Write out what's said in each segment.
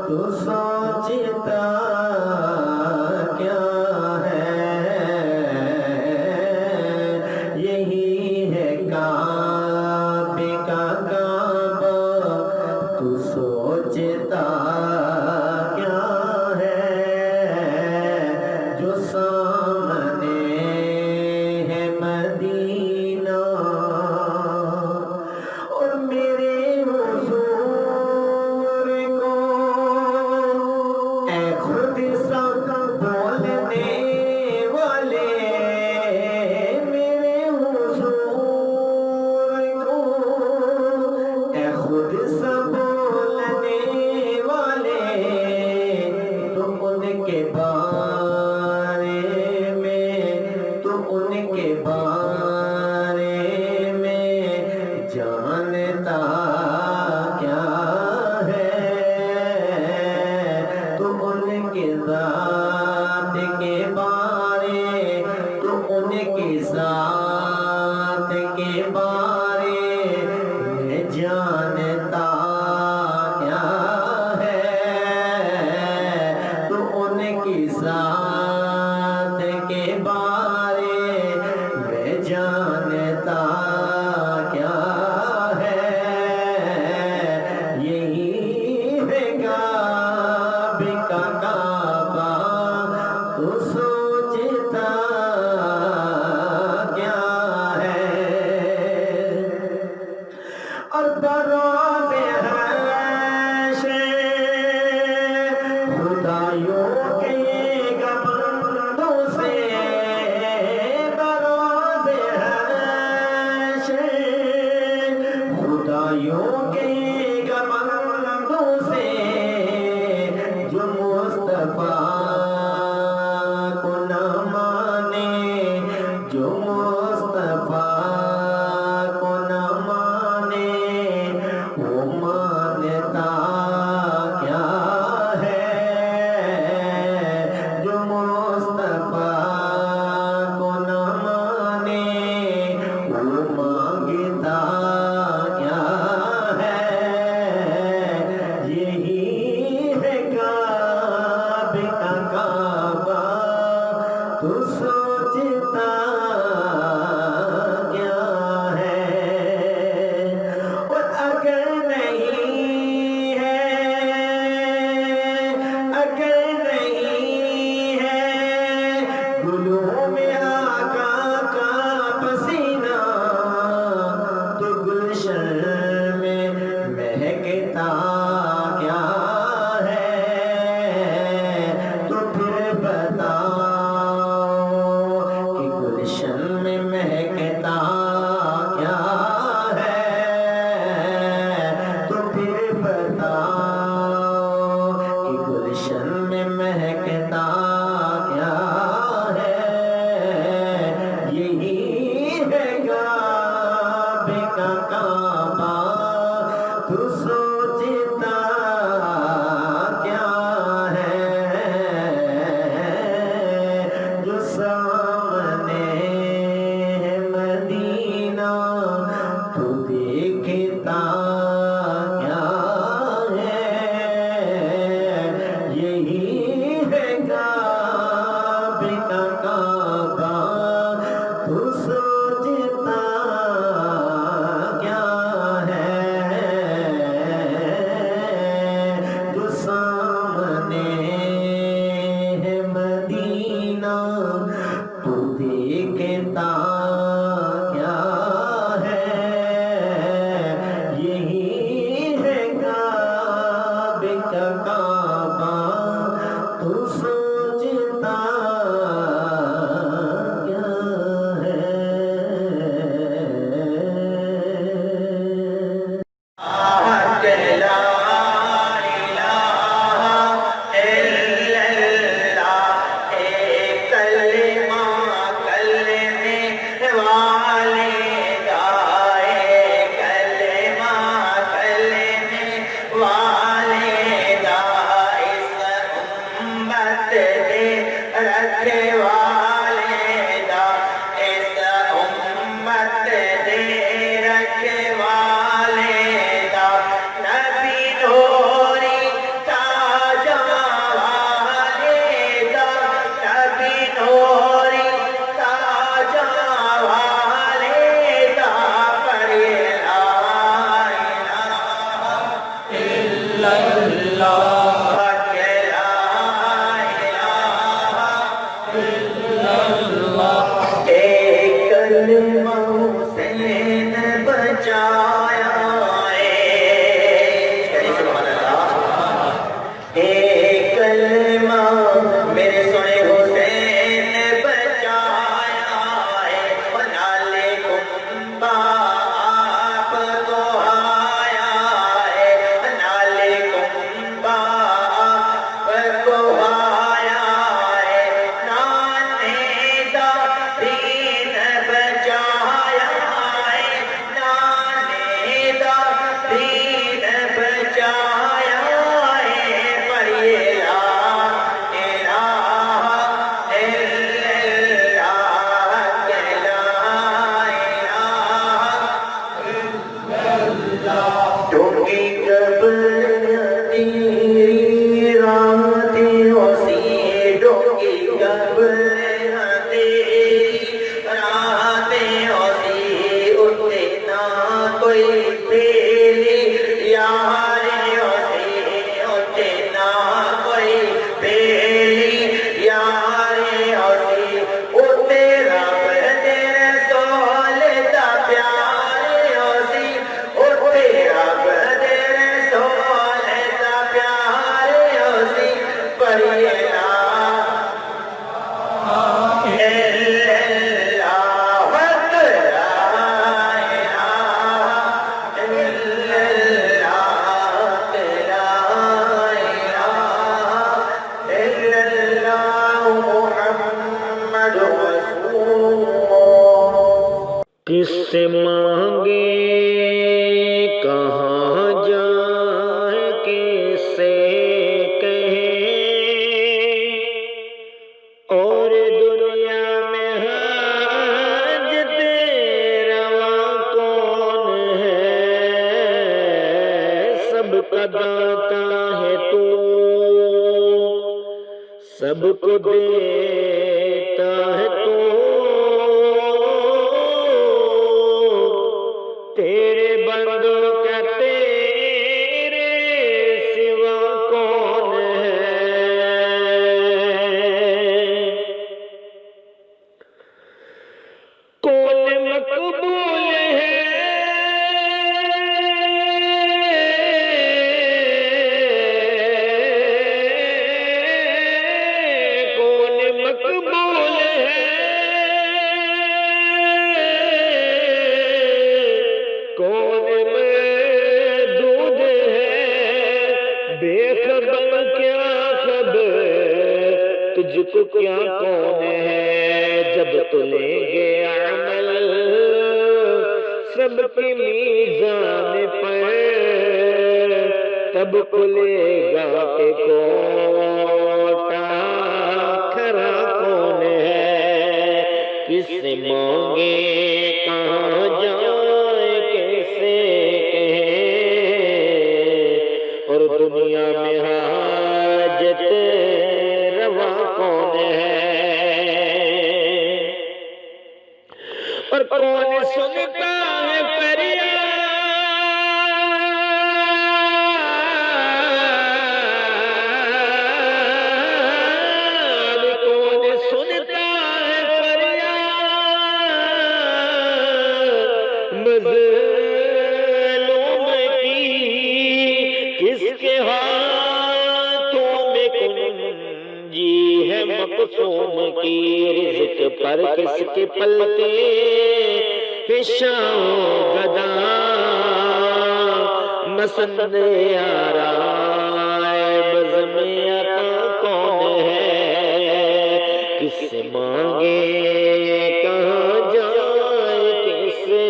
تو سوچتا کیا ہے، یہی ہے کعبے کا کعبہ، تو سوچتا کیا ہے، جو سامنے ہے مدینہ اور میرے حضور کو اے خود سب بولنے والے، میرے حضور کو اے خود سب بولنے والے، تو ان کے بارے میں، تو ان کے بارے میں جانتا کیا ہے، تو ان کی ذات کے بارے، تو ان کی ذات کے بارے میں جانتا کیا ہے، تو ان کی ذات کے بارے میں جانتا کیا ہے، یہی ہے کعبے کا کعبہ، تو سوچتا کیا ہے، اور بروز حشر خدایوں کے گبندوں سے، بروز حشر خدایوں کے گبندوں سے، جو مصطفیٰ کو نہ مانے، جو مصطفیٰ کو نہ مانے، وہ مانتا کیا ہے، کس سے مانگے کہاں جائے کس سے کہیں اور دنیا میں حاجت روا کون ہے سب کا داتا ہے تو سب کو دیتا ہے تو تیرے بندوں کا تیرے سوا کون ہے کون مقبول ہے کون مقبول ہے کون محدود ہے بے خبر کیا خبر تجھ کو کیا کون ہے جب تو لیں گے عمل سب کی میزان پر تب کھلے گا کہ کوٹا کھرا کون ہے کس سے مانگے کہاں جائے کیسے کہیں اور دنیا میں حاجت روا کون ہے اور کون سنتا ہے فریاد کون سنتا ہے فریاد مظلوم کی کس کے ہاتھوں میں کنجی ہے مقصوم کی رزق پر کس کے پلتے شاہ گدا مسند یارا بزم عطا کون ہے کس سے مانگے کہاں جائے کس سے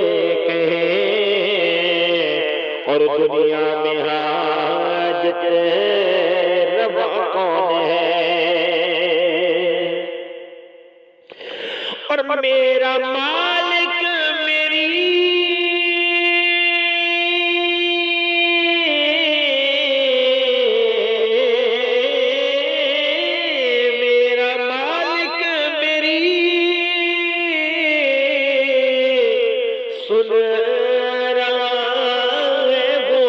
کہیں اور دنیا میں حاجت روا کون ہے اور میرا مالک میرا مالک میری سن رہا ہے وہ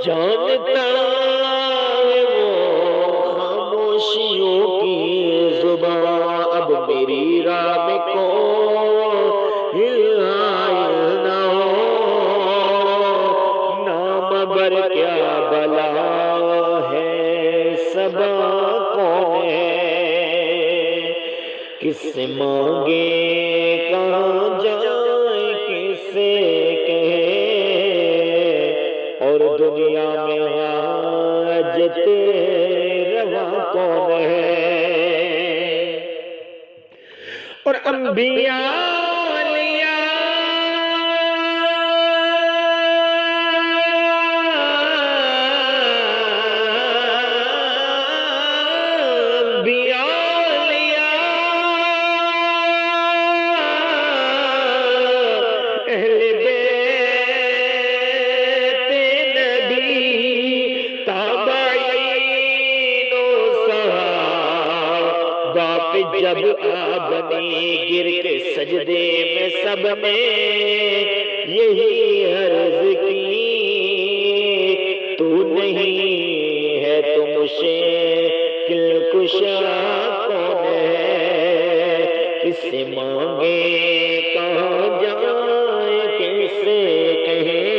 جانتا ہے وہ خاموشیوں کی زبان اب میری راہ میں کوئی نہ ہو نام بر کیا بلا ہے سبا کون ہے کس سے مانگے کہاں جائے کس سے کہیں اور دنیا میں حاجت روا کون ہے اور انبیاء اہل بیت نبی تابعین و صحابہ پہ جب آبنی گر کے سجدے میں سب میں یہی عرض کی تو نہیں ہے تو مشکل کشا کون ہے کس سے مانگے کہاں جائے کس سے کہیں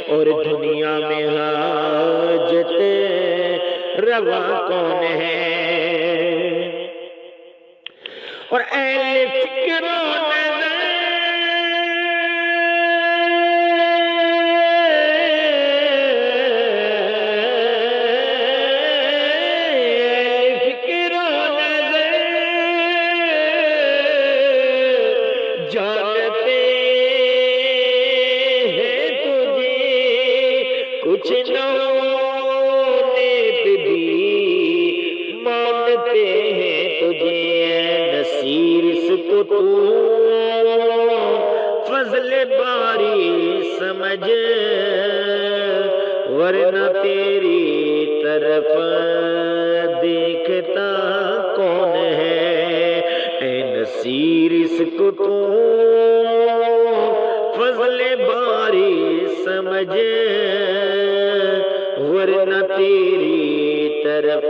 اور دنیا میں حاجت روا کون ہے اور اہل فکر و نظر فکر و نظر پہ بھی مانتے ہیں تجھے اے نصیر اس کو تو فضل باری سمجھ ورنہ تیری طرف دیکھتا کون ہے اے نصیر اس کو تو فضل باری سمجھ ورنہ تیری طرف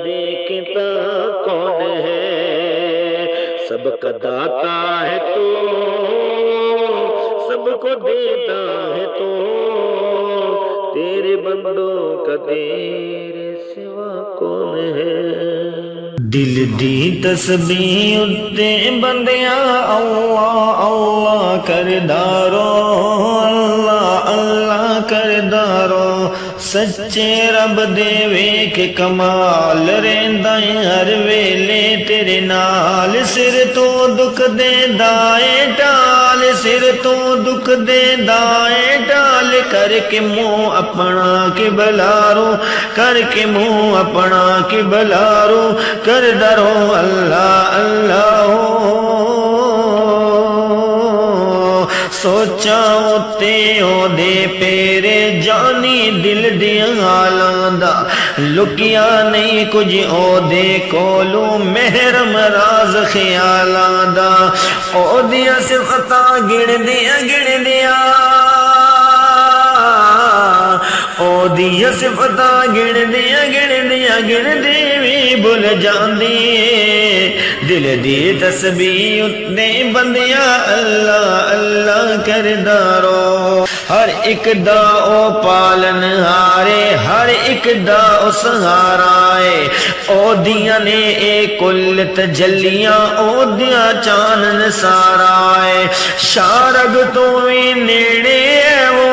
دیکھتا کون ہے سب کا داتا ہے تو سب کو دیتا ہے تو تیرے بندوں کا تیرے سوا کون ہے دل دی تسبیح اتے بندیاں اللہ اللہ کردارو اللہ اللہ کردارو سچے رب دے ویکھ کمال رہندا ہر ویلے تیرے نال سر تو دکھ دے دائے ٹال سر تو دکھ دے دائے ٹال کر کے منہ اپنا قبلارو کر کے منہ اپنا قبلارو کر درو اللہ اللہ سوچا تے او دے پیرے جانی دل دیاں حالاں دا لکیا نہیں کچھ او دے کولو محرم راز خیالاں دا او دیاں صفتاں گن دیاں او دیاں صفتاں گن دیاں بھی بھول جاندی دل دی تسبیح اتنے بندیاں اللہ اللہ کردارو ہر ایک دا او پالن ہارے ہر ایک دا او سہارا ہے او دیاں نے اے کل تجلیاں او دیاں چانن سارا ہے شارگ تو بھی نیڑے ہے وہ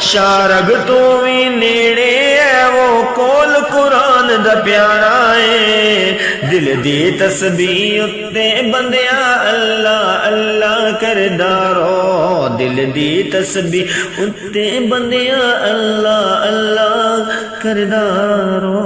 شارگ تو بھی نیڑے ہے وہ کول قرآن دا پیارا ہے دل دی تسبیح اتے بندیاں اللہ اللہ کردارو دل دی تسبیح اتے بندیاں اللہ اللہ کردارو